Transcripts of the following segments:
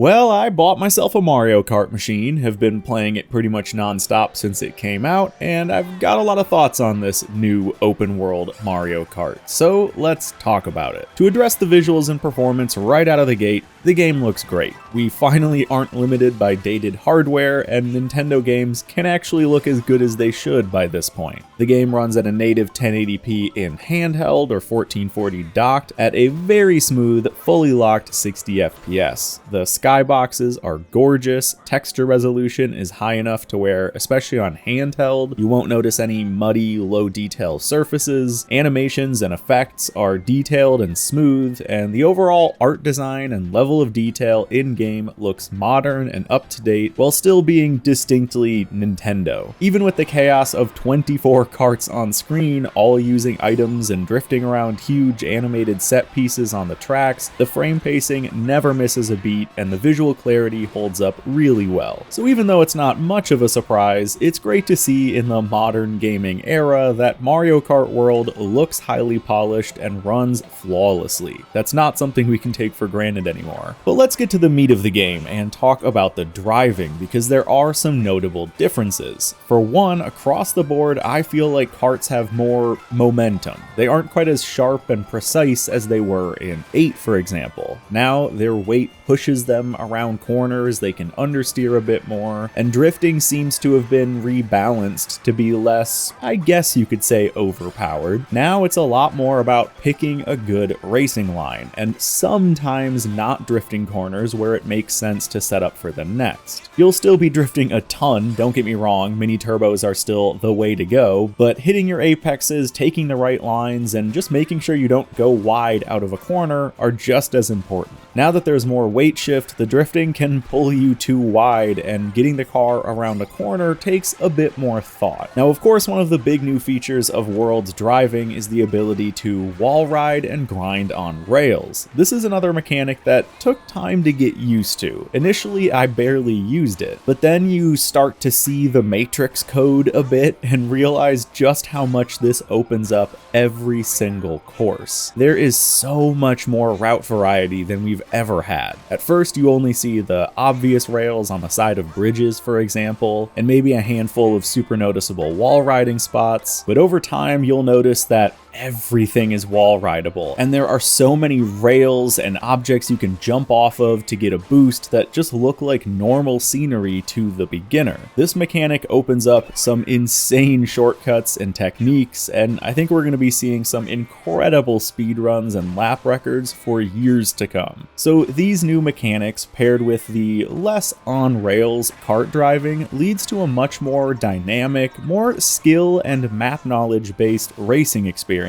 Well, I bought myself a Mario Kart machine, have been playing it pretty much non-stop since it came out, and I've got a lot of thoughts on this new open world Mario Kart, so let's talk about it. To address the visuals and performance right out of the gate, the game looks great. We finally aren't limited by dated hardware, and Nintendo games can actually look as good as they should by this point. The game runs at a native 1080p in handheld or 1440 docked at a very smooth, fully locked 60 FPS. The skyboxes are gorgeous, texture resolution is high enough to where, especially on handheld, you won't notice any muddy, low detail surfaces, animations and effects are detailed and smooth, and the overall art design and level of detail in-game looks modern and up-to-date while still being distinctly Nintendo. Even with the chaos of 24 carts on screen, all using items and drifting around huge animated set pieces on the tracks, the frame pacing never misses a beat and the visual clarity holds up really well. So even though it's not much of a surprise, it's great to see in the modern gaming era that Mario Kart World looks highly polished and runs flawlessly. That's not something we can take for granted anymore. But let's get to the meat of the game and talk about the driving, because there are some notable differences. For one, across the board, I feel like karts have more momentum. They aren't quite as sharp and precise as they were in 8, for example. Now, their weight pushes them around corners, they can understeer a bit more, and drifting seems to have been rebalanced to be less, I guess you could say, overpowered. Now it's a lot more about picking a good racing line, and sometimes not drifting corners where it makes sense to set up for the next. You'll still be drifting a ton, don't get me wrong, mini turbos are still the way to go, but hitting your apexes, taking the right lines, and just making sure you don't go wide out of a corner are just as important. Now that there's more weight shift, the drifting can pull you too wide, and getting the car around a corner takes a bit more thought. Now, of course, one of the big new features of World's driving is the ability to wall ride and grind on rails. This is another mechanic that took time to get used to. Initially, I barely used it, but then you start to see the matrix code a bit and realize just how much this opens up every single course. There is so much more route variety than we've ever had. At first, you only see the obvious rails on the side of bridges, for example, and maybe a handful of super noticeable wall riding spots, but over time, you'll notice that everything is wall rideable, and there are so many rails and objects you can jump off of to get a boost that just look like normal scenery to the beginner. This mechanic opens up some insane shortcuts and techniques, and I think we're going to be seeing some incredible speedruns and lap records for years to come. So these new mechanics, paired with the less on-rails kart driving, leads to a much more dynamic, more skill and map knowledge-based racing experience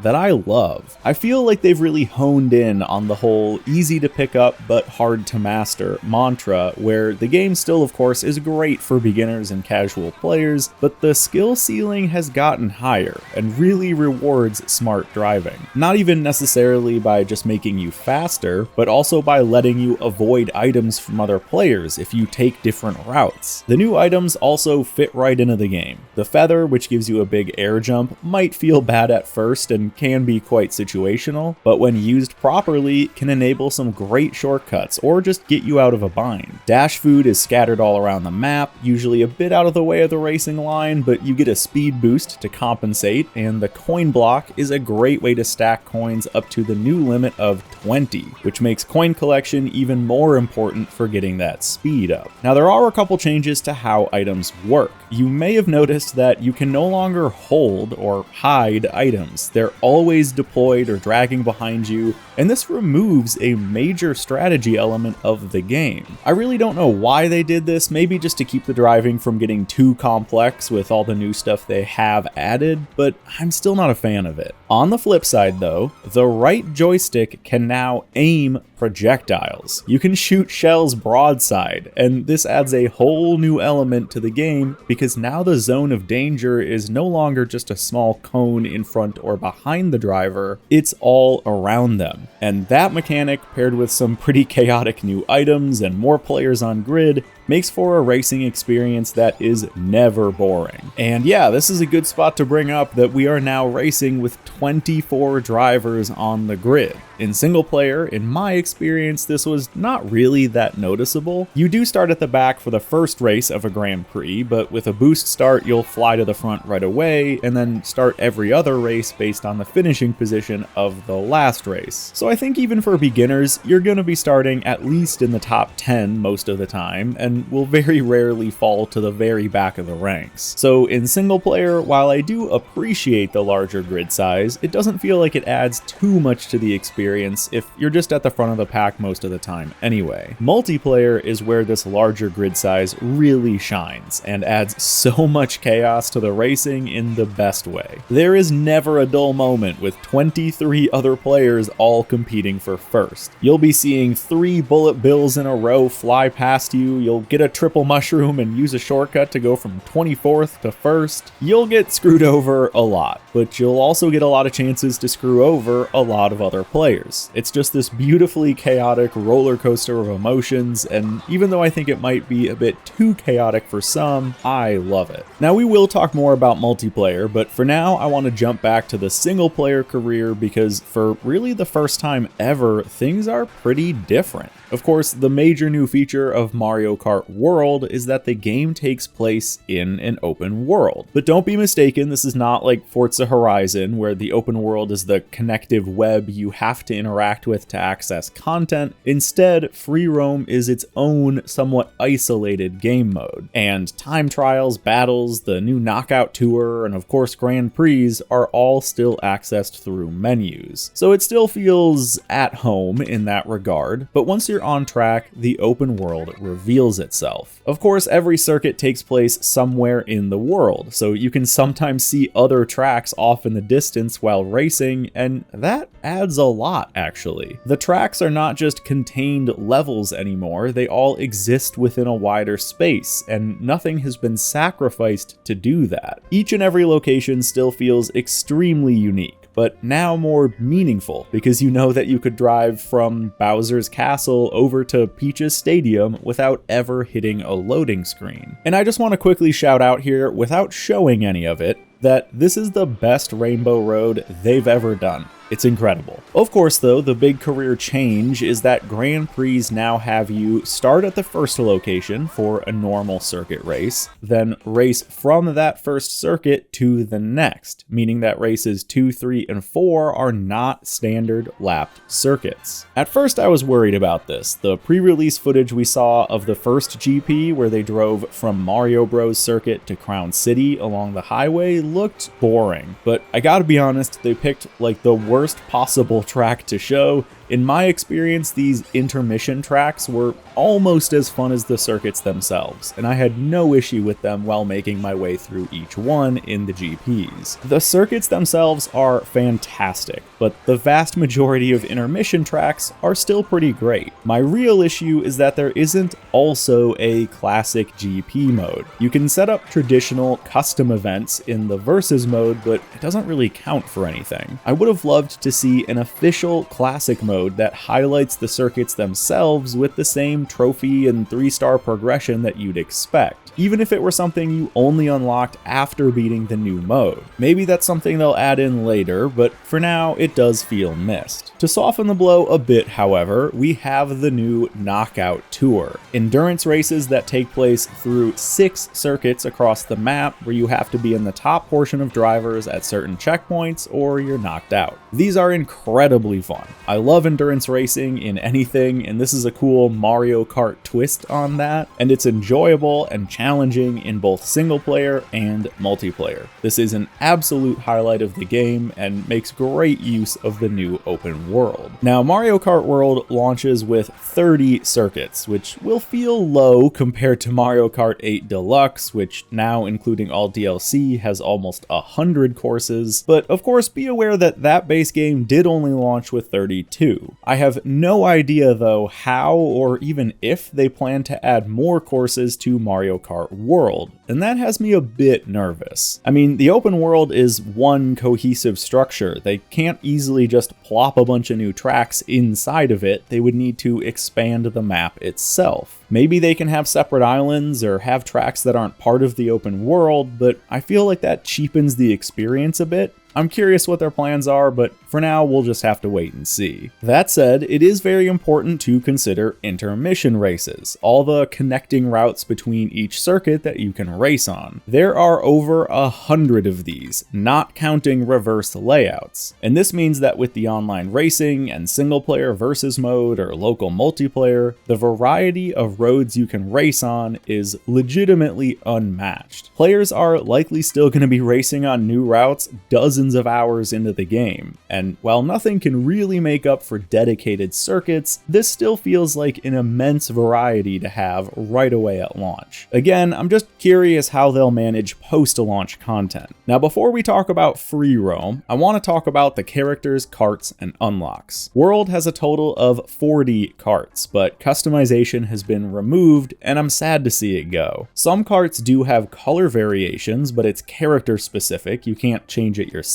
that I love. I feel like they've really honed in on the whole easy to pick up but hard to master mantra, where the game still, of course, is great for beginners and casual players, but the skill ceiling has gotten higher and really rewards smart driving. Not even necessarily by just making you faster, but also by letting you avoid items from other players if you take different routes. The new items also fit right into the game. The feather, which gives you a big air jump, might feel bad at first and can be quite situational, but when used properly can enable some great shortcuts or just get you out of a bind. Dash food is scattered all around the map, usually a bit out of the way of the racing line, but you get a speed boost to compensate, and the coin block is a great way to stack coins up to the new limit of 20, which makes coin collection even more important for getting that speed up. Now, there are a couple changes to how items work. You may have noticed that you can no longer hold or hide items. They're always deployed or dragging behind you, and this removes a major strategy element of the game. I really don't know why they did this, maybe just to keep the driving from getting too complex with all the new stuff they have added, but I'm still not a fan of it. On the flip side though, the right joystick can now aim projectiles. You can shoot shells broadside, and this adds a whole new element to the game because now the zone of danger is no longer just a small cone in front or behind the driver, it's all around them. And that mechanic, paired with some pretty chaotic new items and more players on grid, makes for a racing experience that is never boring. And yeah, this is a good spot to bring up that we are now racing with 24 drivers on the grid. In single player, in my experience, this was not really that noticeable. You do start at the back for the first race of a Grand Prix, but with a boost start, you'll fly to the front right away, and then start every other race based on the finishing position of the last race. So I think even for beginners, you're going to be starting at least in the top 10 most of the time, and will very rarely fall to the very back of the ranks. So in single player, while I do appreciate the larger grid size, it doesn't feel like it adds too much to the experience if you're just at the front of the pack most of the time anyway. Multiplayer is where this larger grid size really shines and adds so much chaos to the racing in the best way. There is never a dull moment with 23 other players all competing for first. You'll be seeing 3 bullet bills in a row fly past you, you'll get a triple mushroom and use a shortcut to go from 24th to 1st. You'll get screwed over a lot, but you'll also get a lot of chances to screw over a lot of other players. It's just this beautifully chaotic roller coaster of emotions, and even though I think it might be a bit too chaotic for some, I love it. Now we will talk more about multiplayer, but for now I want to jump back to the single player career because for really the first time ever, things are pretty different. Of course, the major new feature of Mario Kart World is that the game takes place in an open world. But don't be mistaken, this is not like Forza Horizon, where the open world is the connective web you have to interact with to access content. Instead, free roam is its own, somewhat isolated game mode. And time trials, battles, the new knockout tour, and of course Grand Prix are all still accessed through menus. So it still feels at home in that regard, but once you're on track, the open world reveals itself. Of course, every circuit takes place somewhere in the world, so you can sometimes see other tracks off in the distance while racing, and that adds a lot, actually. The tracks are not just contained levels anymore, they all exist within a wider space, and nothing has been sacrificed to do that. Each and every location still feels extremely unique, but now more meaningful because you know that you could drive from Bowser's Castle over to Peach's Stadium without ever hitting a loading screen. And I just want to quickly shout out here, without showing any of it, that this is the best Rainbow Road they've ever done. It's incredible. Of course though, the big career change is that Grand Prix now have you start at the first location for a normal circuit race, then race from that first circuit to the next, meaning that races 2, 3, and 4 are not standard lapped circuits. At first I was worried about this. The pre-release footage we saw of the first GP where they drove from Mario Bros circuit to Crown City along the highway looked boring, but I gotta be honest, they picked like the worst possible track to show. In my experience, these intermission tracks were almost as fun as the circuits themselves, and I had no issue with them while making my way through each one in the GPs. The circuits themselves are fantastic, but the vast majority of intermission tracks are still pretty great. My real issue is that there isn't also a classic GP mode. You can set up traditional custom events in the versus mode, but it doesn't really count for anything. I would have loved to see an official classic mode that highlights the circuits themselves with the same trophy and 3-star progression that you'd expect, even if it were something you only unlocked after beating the new mode. Maybe that's something they'll add in later, but for now it does feel missed. To soften the blow a bit, however, we have the new Knockout Tour. Endurance races that take place through 6 circuits across the map where you have to be in the top portion of drivers at certain checkpoints or you're knocked out. These are incredibly fun. I love endurance racing in anything, and this is a cool Mario Kart twist on that, and it's enjoyable and challenging in both single player and multiplayer. This is an absolute highlight of the game and makes great use of the new open world. Now, Mario Kart World launches with 30 circuits, which will feel low compared to Mario Kart 8 Deluxe, which now, including all DLC, has almost 100 courses, but of course be aware that that base game did only launch with 32. too. I have no idea though how or even if they plan to add more courses to Mario Kart World, and that has me a bit nervous. I mean, the open world is one cohesive structure. They can't easily just plop a bunch of new tracks inside of it. They would need to expand the map itself. Maybe they can have separate islands or have tracks that aren't part of the open world, but I feel like that cheapens the experience a bit. I'm curious what their plans are, but for now, we'll just have to wait and see. That said, it is very important to consider intermission races, all the connecting routes between each circuit that you can race on. There are over 100 of these, not counting reverse layouts. And this means that with the online racing and single player versus mode or local multiplayer, the variety of roads you can race on is legitimately unmatched. Players are likely still going to be racing on new routes dozens of hours into the game, and while nothing can really make up for dedicated circuits, this still feels like an immense variety to have right away at launch. Again, I'm just curious how they'll manage post-launch content. Now, before we talk about free roam, I want to talk about the characters, carts, and unlocks. World has a total of 40 carts, but customization has been removed, and I'm sad to see it go. Some carts do have color variations, but it's character specific, you can't change it yourself,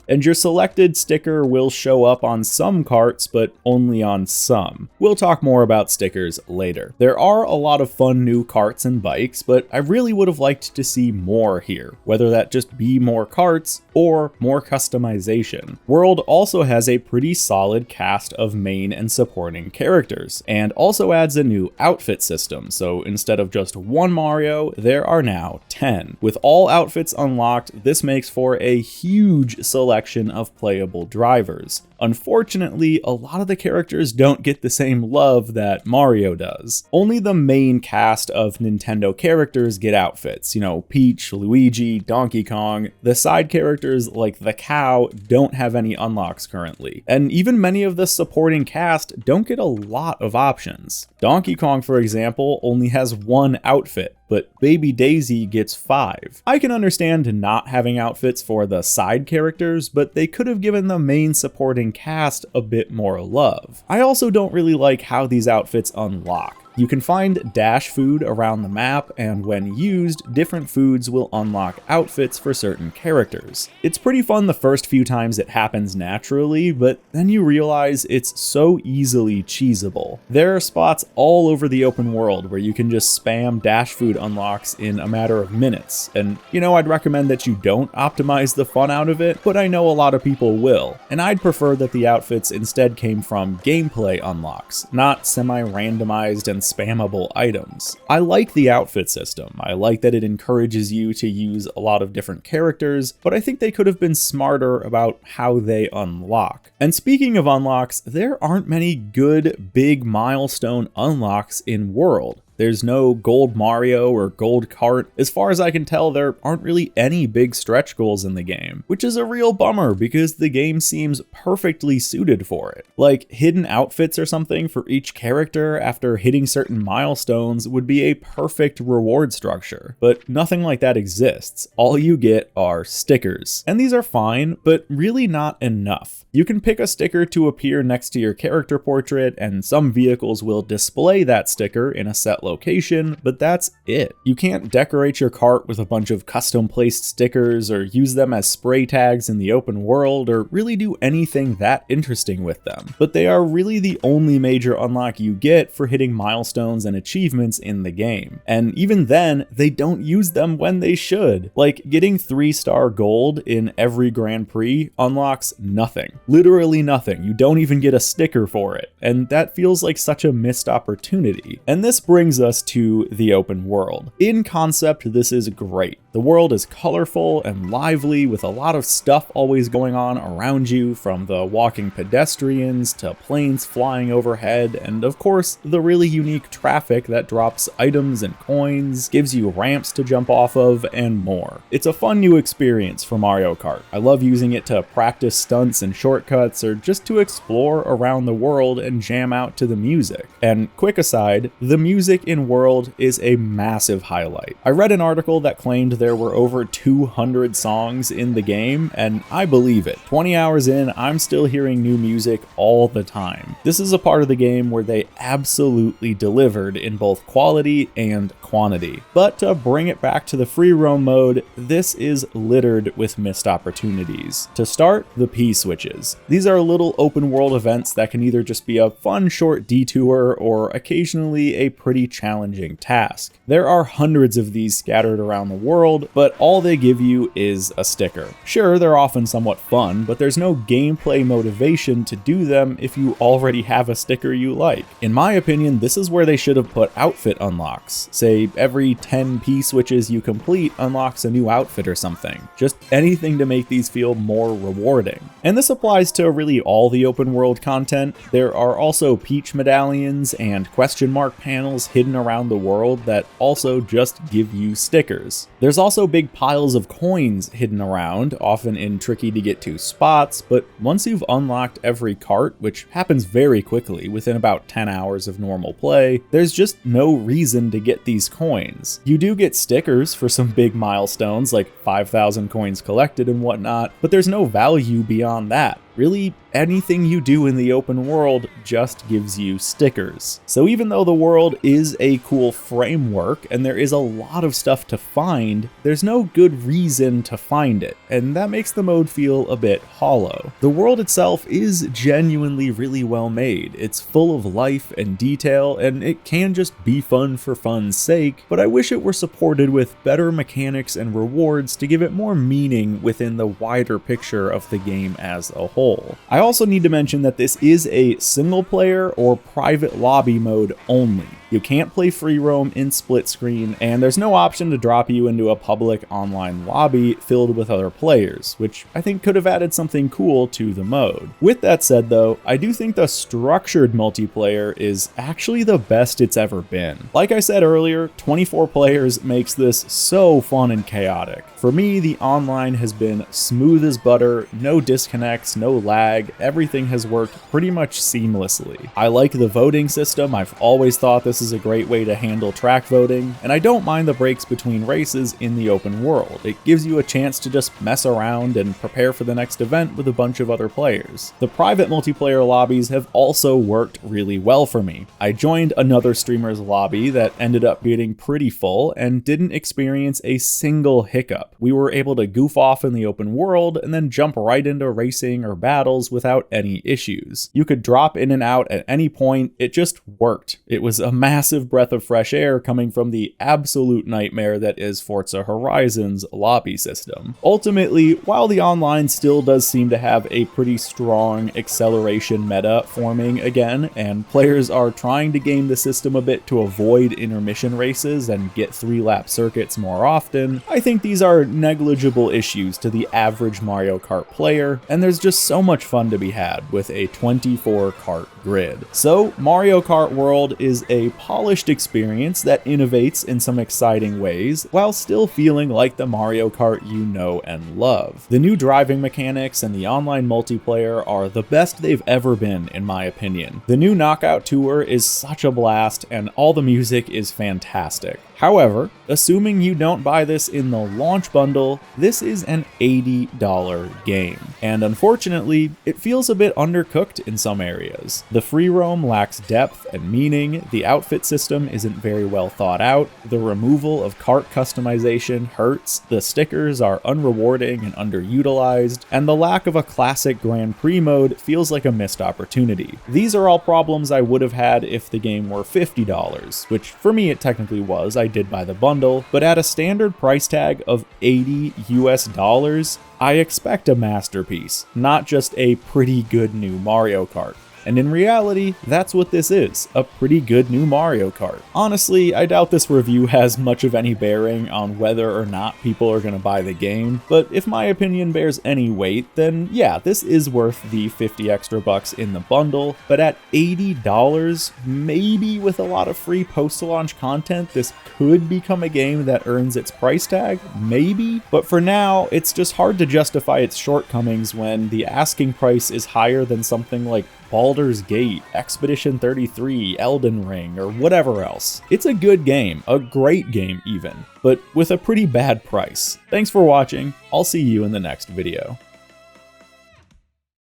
and your selected sticker will show up on some carts, but only on some. We'll talk more about stickers later. There are a lot of fun new carts and bikes, but I really would have liked to see more here, whether that just be more carts or more customization. World also has a pretty solid cast of main and supporting characters, and also adds a new outfit system, so instead of just one Mario, there are now 10. With all outfits unlocked, this makes for a huge selection of playable drivers. Unfortunately, a lot of the characters don't get the same love that Mario does. Only the main cast of Nintendo characters get outfits, Peach, Luigi, Donkey Kong. The side characters like the cow don't have any unlocks currently, and even many of the supporting cast don't get a lot of options. Donkey Kong, for example, only has one outfit, but Baby Daisy gets 5. I can understand not having outfits for the side characters, but they could have given the main supporting cast a bit more love. I also don't really like how these outfits unlock. You can find dash food around the map, and when used, different foods will unlock outfits for certain characters. It's pretty fun the first few times it happens naturally, but then you realize it's so easily cheesable. There are spots all over the open world where you can just spam dash food unlocks in a matter of minutes, and I'd recommend that you don't optimize the fun out of it, but I know a lot of people will, and I'd prefer that the outfits instead came from gameplay unlocks, not semi-randomized and spammable items. I like the outfit system. I like that it encourages you to use a lot of different characters, but I think they could have been smarter about how they unlock. And speaking of unlocks, there aren't many good big milestone unlocks in World. There's no Gold Mario or Gold Kart. As far as I can tell, there aren't really any big stretch goals in the game, which is a real bummer because the game seems perfectly suited for it. Like hidden outfits or something for each character after hitting certain milestones would be a perfect reward structure, but nothing like that exists. All you get are stickers, and these are fine, but really not enough. You can pick a sticker to appear next to your character portrait, and some vehicles will display that sticker in a set location, but that's it. You can't decorate your cart with a bunch of custom placed stickers or use them as spray tags in the open world or really do anything that interesting with them. But they are really the only major unlock you get for hitting milestones and achievements in the game. And even then, they don't use them when they should. Like getting 3-star gold in every Grand Prix unlocks nothing. Literally nothing. You don't even get a sticker for it. And that feels like such a missed opportunity. And this brings us to the open world. In concept, this is great. The world is colorful and lively with a lot of stuff always going on around you, from the walking pedestrians to planes flying overhead, and of course, the really unique traffic that drops items and coins, gives you ramps to jump off of, and more. It's a fun new experience for Mario Kart. I love using it to practice stunts and shortcuts, or just to explore around the world and jam out to the music. And quick aside, the music music in World is a massive highlight. I read an article that claimed there were over 200 songs in the game, and I believe it. 20 hours in, I'm still hearing new music all the time. This is a part of the game where they absolutely delivered in both quality and quantity. But to bring it back to the free roam mode, this is littered with missed opportunities. To start, the P-switches. These are little open world events that can either just be a fun short detour or occasionally a pretty challenging task. There are hundreds of these scattered around the world, but all they give you is a sticker. Sure, they're often somewhat fun, but there's no gameplay motivation to do them if you already have a sticker you like. In my opinion, this is where they should have put outfit unlocks. Say every 10 P-switches you complete unlocks a new outfit or something. Just anything to make these feel more rewarding. And this applies to really all the open world content. There are also Peach medallions and question mark panels hidden around the world that also just give you stickers. There's also big piles of coins hidden around, often in tricky to get to spots, but once you've unlocked every cart, which happens very quickly within about 10 hours of normal play, there's just no reason to get these coins. You do get stickers for some big milestones like 5,000 coins collected and whatnot, but there's no value beyond that. Really, anything you do in the open world just gives you stickers. So even though the world is a cool framework and there is a lot of stuff to find, there's no good reason to find it, and that makes the mode feel a bit hollow. The world itself is genuinely really well made. It's full of life and detail, and it can just be fun for fun's sake, but I wish it were supported with better mechanics and rewards to give it more meaning within the wider picture of the game as a whole. I also need to mention that this is a single player or private lobby mode only. You can't play free roam in split screen, and there's no option to drop you into a public online lobby filled with other players, which I think could have added something cool to the mode. With that said though, I do think the structured multiplayer is actually the best it's ever been. Like I said earlier, 24 players makes this so fun and chaotic. For me, the online has been smooth as butter, no disconnects, no lag, everything has worked pretty much seamlessly. I like the voting system. I've always thought this is a great way to handle track voting, and I don't mind the breaks between races in the open world. It gives you a chance to just mess around and prepare for the next event with a bunch of other players. The private multiplayer lobbies have also worked really well for me. I joined another streamer's lobby that ended up being pretty full and didn't experience a single hiccup. We were able to goof off in the open world and then jump right into racing or battles without any issues. You could drop in and out at any point, it just worked. It was a massive breath of fresh air coming from the absolute nightmare that is Forza Horizon's lobby system. Ultimately, while the online still does seem to have a pretty strong acceleration meta forming again, and players are trying to game the system a bit to avoid intermission races and get 3-lap circuits more often, I think these are negligible issues to the average Mario Kart player, and there's just so much fun to be had with a 24 kart grid. So Mario Kart World is a polished experience that innovates in some exciting ways while still feeling like the Mario Kart you know and love. The new driving mechanics and the online multiplayer are the best they've ever been, in my opinion. The new Knockout Tour is such a blast, and all the music is fantastic. However, assuming you don't buy this in the launch bundle, this is an $80 game, and unfortunately, it feels a bit undercooked in some areas. The free roam lacks depth and meaning, the outfit system isn't very well thought out, the removal of cart customization hurts, the stickers are unrewarding and underutilized, and the lack of a classic Grand Prix mode feels like a missed opportunity. These are all problems I would have had if the game were $50, which for me it technically was. I did buy the bundle, but at a standard price tag of $80 US, I expect a masterpiece, not just a pretty good new Mario Kart. And in reality, that's what this is, a pretty good new Mario Kart. Honestly, I doubt this review has much of any bearing on whether or not people are going to buy the game, but if my opinion bears any weight, then yeah, this is worth the 50 extra bucks in the bundle, but at $80, maybe with a lot of free post-launch content, this could become a game that earns its price tag, maybe, but for now, it's just hard to justify its shortcomings when the asking price is higher than something like Ball Baldur's Gate, Expedition 33, Elden Ring, or whatever else. It's a good game, a great game even, but with a pretty bad price. Thanks for watching, I'll see you in the next video.